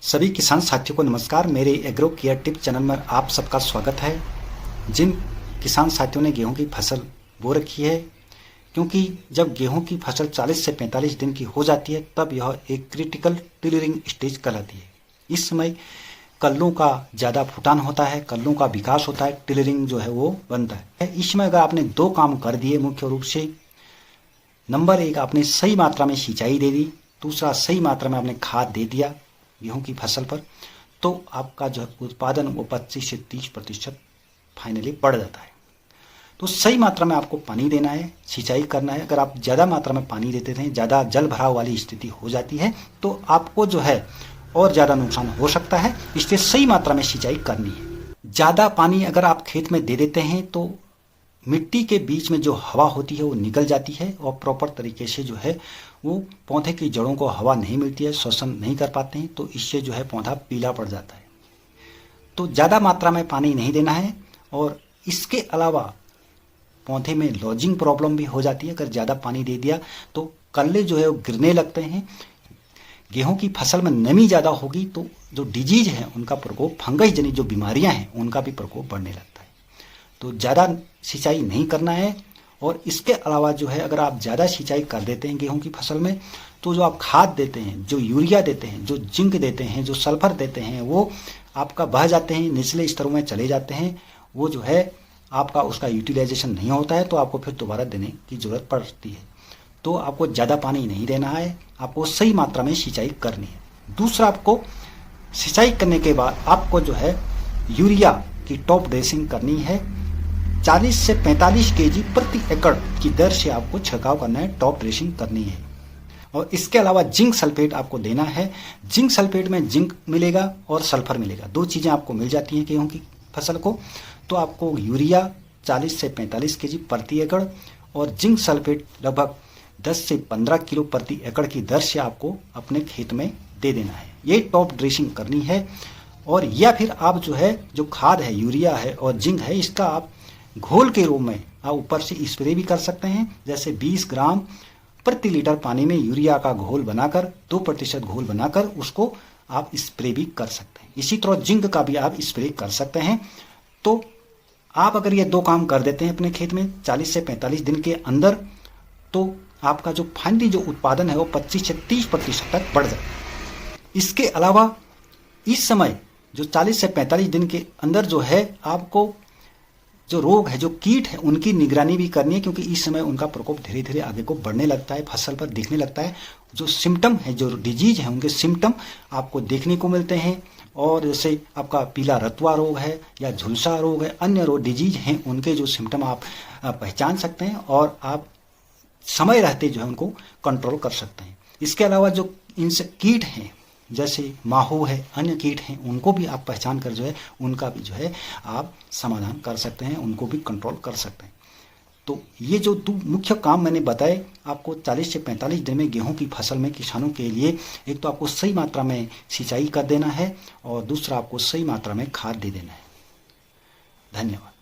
सभी किसान साथियों को नमस्कार। मेरे एग्रो केयर टिप चैनल में आप सबका स्वागत है। जिन किसान साथियों ने गेहूं की फसल बो रखी है, क्योंकि जब गेहूं की फसल 40 से 45 दिन की हो जाती है तब यह एक क्रिटिकल टिलरिंग स्टेज कहलाती है। इस समय कल्लों का ज़्यादा फुटान होता है, कल्लों का विकास होता है, टिलरिंग जो है वो बनता है। इस समय अगर आपने दो काम कर दिए मुख्य रूप से, नंबर एक आपने सही मात्रा में सिंचाई दे दी, दूसरा सही मात्रा में आपने खाद दे दिया गेहूं की फसल पर, तो आपका जो उत्पादन वो 25 से 30% फाइनली बढ़ जाता है। तो सही मात्रा में आपको पानी देना है, सिंचाई करना है। अगर आप ज़्यादा मात्रा में पानी देते हैं, ज़्यादा जल भराव वाली स्थिति हो जाती है तो आपको जो है और ज़्यादा नुकसान हो सकता है, इसलिए सही मात्रा में सिंचाई करनी है। ज़्यादा पानी अगर आप खेत में दे देते हैं तो मिट्टी के बीच में जो हवा होती है वो निकल जाती है और प्रॉपर तरीके से जो है वो पौधे की जड़ों को हवा नहीं मिलती है, श्वसन नहीं कर पाते हैं, तो इससे जो है पौधा पीला पड़ जाता है। तो ज़्यादा मात्रा में पानी नहीं देना है। और इसके अलावा पौधे में लॉजिंग प्रॉब्लम भी हो जाती है। अगर ज़्यादा पानी दे दिया तो कल्ले जो है वो गिरने लगते हैं। गेहूं की फसल में नमी ज़्यादा होगी तो जो डिजीज है उनका प्रकोप, फंगस जनित जो बीमारियां हैं उनका भी प्रकोप बढ़ने लगता है। तो ज़्यादा सिंचाई नहीं करना है। और इसके अलावा जो है अगर आप ज़्यादा सिंचाई कर देते हैं गेहूं की फसल में, तो जो आप खाद देते हैं, जो यूरिया देते हैं, जो जिंक देते हैं, जो सल्फर देते हैं, वो आपका बह जाते हैं, निचले स्तरों में चले जाते हैं। वो जो है आपका उसका यूटिलाइजेशन नहीं होता है, तो आपको फिर दोबारा देने की ज़रूरत पड़ती है। तो आपको ज़्यादा पानी नहीं देना है, आपको सही मात्रा में सिंचाई करनी है। दूसरा, आपको सिंचाई करने के बाद आपको जो है यूरिया की टॉप ड्रेसिंग करनी है। 40 से 45 केजी प्रति एकड़ की दर से आपको छिड़काव करना है, टॉप ड्रेसिंग करनी है। और इसके अलावा जिंक सल्फेट आपको देना है। जिंक सल्फेट में जिंक मिलेगा और सल्फर मिलेगा, दो चीज़ें आपको मिल जाती हैं गेहूं की फसल को। तो आपको यूरिया 40 से 45 केजी प्रति एकड़ और जिंक सल्फेट लगभग 10 से 15 किलो प्रति एकड़ की दर से आपको अपने खेत में दे देना है। ये टॉप ड्रेसिंग करनी है। और या फिर आप जो है जो खाद है, यूरिया है और जिंक है, इसका आप घोल के रूप में आप ऊपर से स्प्रे भी कर सकते हैं। जैसे 20 ग्राम प्रति लीटर पानी में यूरिया का घोल बनाकर 2% घोल बनाकर उसको आप स्प्रे भी कर सकते हैं। इसी तरह जिंक का भी आप स्प्रे कर सकते हैं। तो आप अगर ये दो काम कर देते हैं अपने खेत में 40 से 45 दिन के अंदर, तो आपका जो फाइनली जो उत्पादन है वो 25 से 30% तक बढ़ जाएगा। इसके अलावा इस समय जो 40 से 45 दिन के अंदर जो है आपको जो रोग है, जो कीट है, उनकी निगरानी भी करनी है, क्योंकि इस समय उनका प्रकोप धीरे धीरे आगे को बढ़ने लगता है, फसल पर दिखने लगता है। जो सिम्टम है, जो डिजीज है, उनके सिम्टम आपको देखने को मिलते हैं। और जैसे आपका पीला रतुआ रोग है या झुलसा रोग है, अन्य रोग डिजीज हैं, उनके जो सिम्टम आप पहचान सकते हैं और आप समय रहते जो है उनको कंट्रोल कर सकते हैं। इसके अलावा जो इनसे कीट हैं, जैसे माहो है, अन्य कीट हैं, उनको भी आप पहचान कर जो है उनका भी जो है आप समाधान कर सकते हैं, उनको भी कंट्रोल कर सकते हैं। तो ये जो दो मुख्य काम मैंने बताए आपको 40 से 45 दिन में गेहूं की फसल में किसानों के लिए, एक तो आपको सही मात्रा में सिंचाई कर देना है और दूसरा आपको सही मात्रा में खाद दे देना है। धन्यवाद।